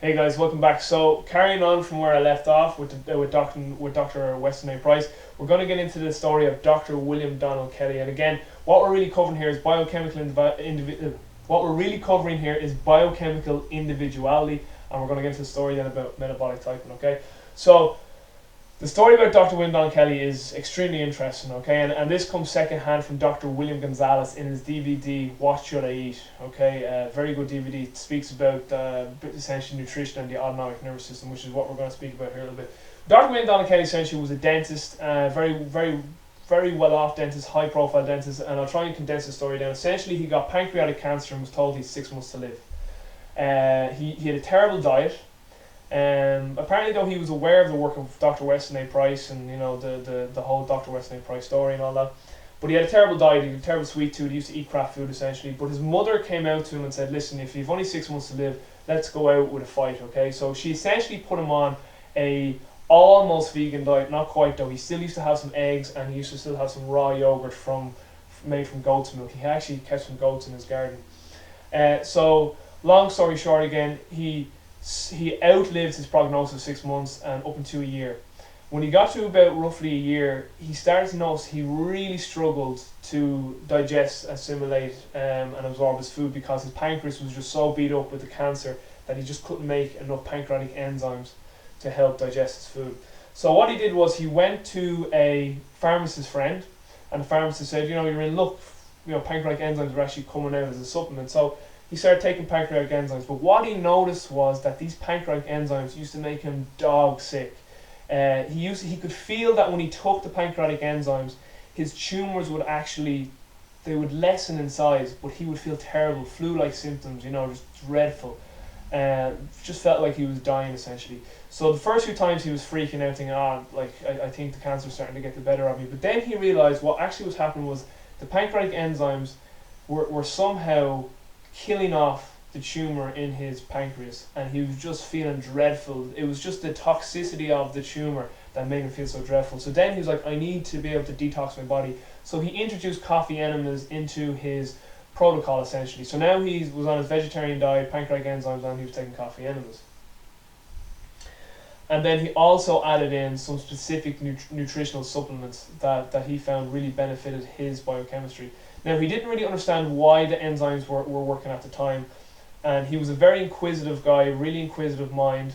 Hey guys, welcome back. So carrying on from where I left off with Dr. Weston A. Price, we're going to get into the story of Dr. William Donald Kelly. And again, what we're really covering here is biochemical individuality, and we're going to get into the story then about metabolic typing. Okay, so the story about Dr. William Don Kelly is extremely interesting, okay, and this comes second hand from Dr. William Gonzalez in his DVD, What Should I Eat, okay, very good DVD. It speaks about essentially nutrition and the autonomic nervous system, which is what we're going to speak about here a little bit. Dr. William Don Kelly essentially was a dentist, very well off dentist, high profile dentist, and I'll try and condense the story down. Essentially, he got pancreatic cancer and was told he's 6 months to live. He had a terrible diet. Apparently, though, he was aware of the work of Dr. Weston A. Price and the whole Dr. Weston A. Price story and all that. But he had a terrible diet. He had a terrible sweet tooth. He used to eat crap food essentially. But his mother came out to him and said, "Listen, if you've only 6 months to live, let's go out with a fight." Okay, so she essentially put him on a almost vegan diet, not quite though. He still used to have some eggs and he used to still have some raw yogurt made from goat's milk. He actually kept some goats in his garden. So long story short, again, he outlived his prognosis of 6 months and up into a year. When he got to about roughly a year, he started to notice he really struggled to digest, assimilate, and absorb his food because his pancreas was just so beat up with the cancer that he just couldn't make enough pancreatic enzymes to help digest his food. So what he did was he went to a pharmacist friend, and the pharmacist said, "You're in luck. Pancreatic enzymes are actually coming out as a supplement." So he started taking pancreatic enzymes, but what he noticed was that these pancreatic enzymes used to make him dog sick. He could feel that when he took the pancreatic enzymes, his tumors would lessen in size, but he would feel terrible, flu-like symptoms, just dreadful. Just felt like he was dying essentially. So the first few times he was freaking out, thinking, I think the cancer's starting to get the better of me. But then he realized what actually was happening was the pancreatic enzymes were somehow killing off the tumor in his pancreas, and he was just feeling dreadful. It was just the toxicity of the tumor that made him feel so dreadful. So then he was like, I need to be able to detox my body. So he introduced coffee enemas into his protocol essentially. So now he was on his vegetarian diet, pancreatic enzymes, and he was taking coffee enemas. And then he also added in some specific nutritional supplements that he found really benefited his biochemistry. Now, he didn't really understand why the enzymes were working at the time, and he was a very inquisitive guy, really inquisitive mind,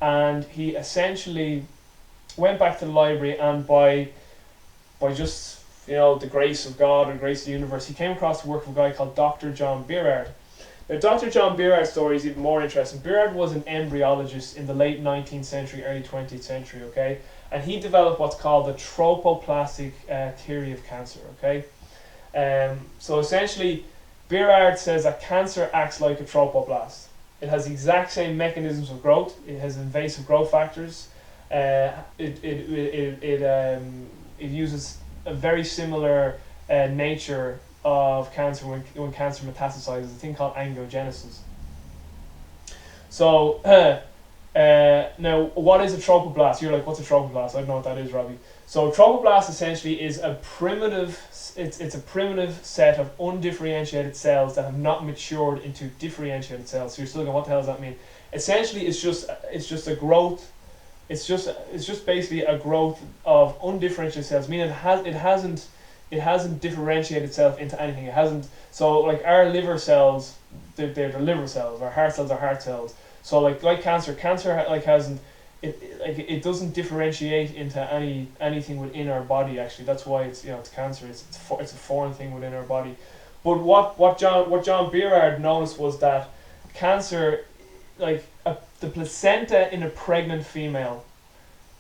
and he essentially went back to the library, and by just the grace of God or grace of the universe, he came across the work of a guy called Dr. John Beerard. Now, Dr. John Beerard's story is even more interesting. Beerard was an embryologist in the late 19th century, early 20th century, okay? And he developed what's called the tropoplastic theory of cancer, okay? So essentially, Beerard says that cancer acts like a tropoblast. It has the exact same mechanisms of growth. It has invasive growth factors. It uses a very similar nature of cancer when cancer metastasizes, a thing called angiogenesis. So now, what is a tropoblast? You're like, what's a tropoblast? I don't know what that is, Robbie. So a tropoblast essentially is a primitive. It's a primitive set of undifferentiated cells that have not matured into differentiated cells. So you're still going, what the hell does that mean? Essentially, it's just a growth. It's just basically a growth of undifferentiated cells. Meaning it hasn't differentiated itself into anything. It hasn't. So like our liver cells, they're liver cells. Our heart cells are heart cells. So like cancer hasn't. It doesn't differentiate into anything within our body. Actually, that's why it's cancer. It's a foreign thing within our body. But what John Beerard noticed was that cancer, the placenta in a pregnant female,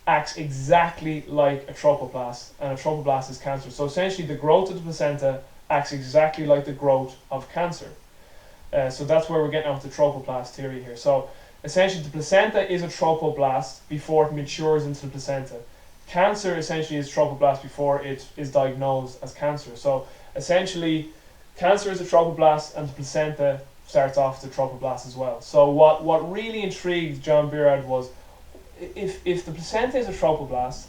acts exactly like a tropoblast, and a tropoblast is cancer. So essentially, the growth of the placenta acts exactly like the growth of cancer. So that's where we're getting out the tropoblast theory here. So essentially, the placenta is a tropoblast before it matures into the placenta. Cancer essentially is tropoblast before it is diagnosed as cancer. So essentially, cancer is a tropoblast, and the placenta starts off as a tropoblast as well. So what really intrigued John Beerard was, if the placenta is a tropoblast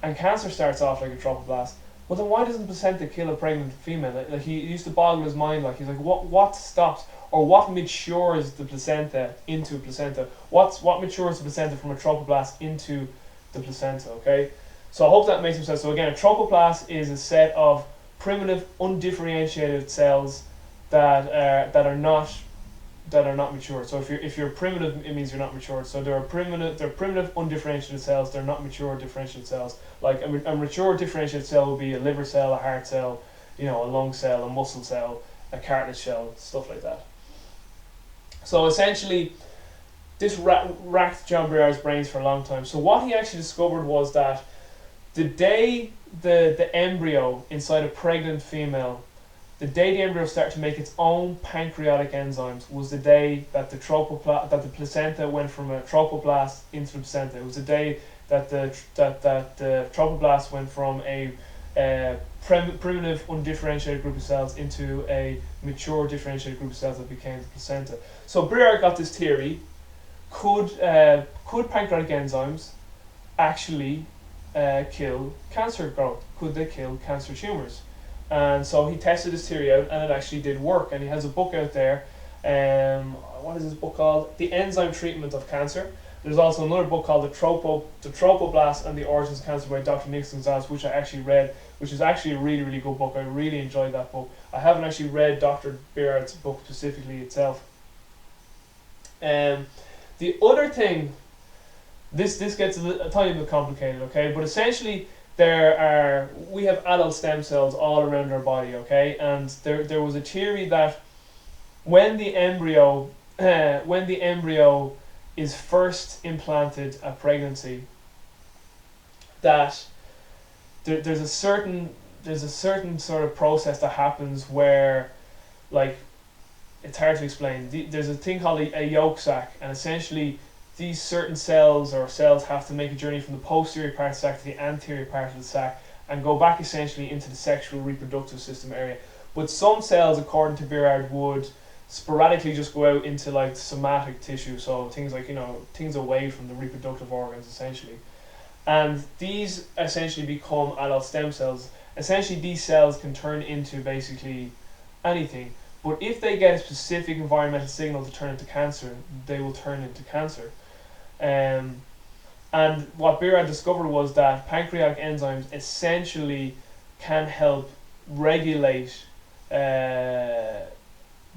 and cancer starts off like a tropoblast, well then why doesn't placenta kill a pregnant female? Like he used to boggle his mind, like he's like, what stops or what matures the placenta into a placenta? What matures the placenta from a trophoblast into the placenta, okay? So I hope that makes some sense. So again, a trophoblast is a set of primitive undifferentiated cells that are not mature. So if you're primitive, it means you're not mature. So they're primitive undifferentiated cells. They're not mature differentiated cells. Like a mature differentiated cell would be a liver cell, a heart cell, a lung cell, a muscle cell, a cartilage cell, stuff like that. So essentially, this racked John Breard's brains for a long time. So what he actually discovered was that the day the embryo inside a pregnant female, the day the embryo started to make its own pancreatic enzymes, was the day that the placenta went from a trophoblast into the placenta. It was the day that the trophoblast went from a primitive undifferentiated group of cells into a mature differentiated group of cells that became the placenta. So Breard got this theory: could pancreatic enzymes actually kill cancer growth? Could they kill cancer tumors? And so he tested his theory out, and it actually did work. And he has a book out there. What is this book called? The Enzyme Treatment of Cancer. There's also another book called The Trophoblast and the Origins of Cancer by Dr. Nick Gonzalez, which I actually read, which is actually a really, really good book. I really enjoyed that book. I haven't actually read Dr. Breard's book specifically itself. The other thing, this gets a tiny bit complicated, okay? But essentially, we have adult stem cells all around our body, okay? And there was a theory that when the embryo is first implanted at pregnancy, that there's a certain sort of process that happens where, like, it's hard to explain. There's a thing called a yolk sac, and essentially these certain cells have to make a journey from the posterior part of the sac to the anterior part of the sac and go back essentially into the sexual reproductive system area. But some cells, according to Breard, would sporadically just go out into like somatic tissue, so things like things away from the reproductive organs essentially. And these essentially become adult stem cells. Essentially these cells can turn into basically anything. But if they get a specific environmental signal to turn into cancer, they will turn into cancer. And what Breard discovered was that pancreatic enzymes essentially can help regulate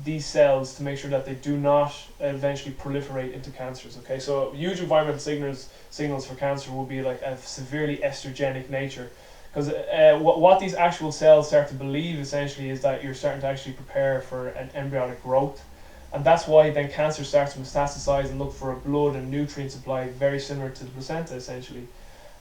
these cells to make sure that they do not eventually proliferate into cancers. Okay, so huge environmental signals for cancer will be like a severely estrogenic nature. Because what these actual cells start to believe essentially is that you're starting to actually prepare for an embryonic growth. And that's why then cancer starts to metastasize and look for a blood and nutrient supply very similar to the placenta essentially.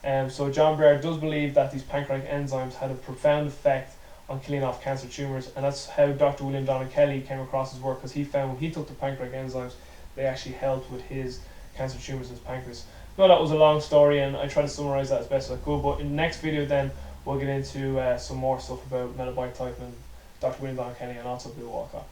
So John Breard does believe that these pancreatic enzymes had a profound effect on killing off cancer tumours, and that's how Dr. William Donald Kelly came across his work, because he found when he took the pancreatic enzymes, they actually helped with his cancer tumours in his pancreas. No, that was a long story, and I tried to summarise that as best as I could, but in the next video then, we'll get into some more stuff about metabolic type and Dr. William Donald Kelly and also Bill Walcott.